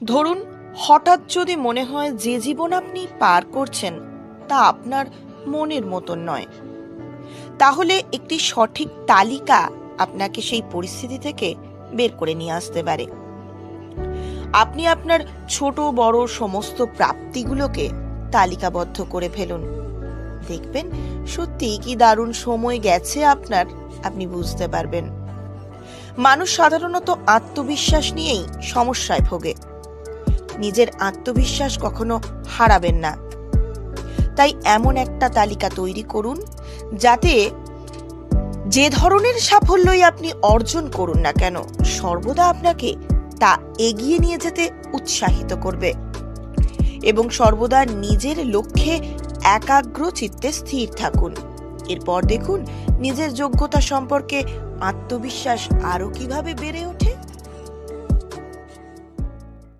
ধরুন, হঠাৎ যদি মনে হয় যে জীবন আপনি পার করছেন তা আপনার মনের মতন নয়, তাহলে একটি সঠিক তালিকা আপনাকে সেই পরিস্থিতি থেকে বের করে নিয়ে আসতে পারে। আপনি আপনার ছোট বড় সমস্ত প্রাপ্তিগুলোকে তালিকাবদ্ধ করে ফেলুন। দেখবেন সত্যি কি দারুণ সময় গেছে আপনার, আপনি বুঝতে পারবেন। মানুষ সাধারণত আত্মবিশ্বাস নিয়েই সমস্যায় ভোগে। নিজের আত্মবিশ্বাস কখনো হারাবেন না। তাই এমন একটা তালিকা তৈরি করুন যাতে যে ধরনের সাফল্যই আপনি অর্জন করুন না কেন, সর্বদা আপনাকে তা এগিয়ে নিয়ে যেতে উৎসাহিত করবে এবং সর্বদা নিজের লক্ষ্যে একাগ্র চিত্তে স্থির থাকুন। এরপর দেখুন নিজের যোগ্যতা সম্পর্কে আত্মবিশ্বাস আরো কিভাবে বেড়ে ওঠে।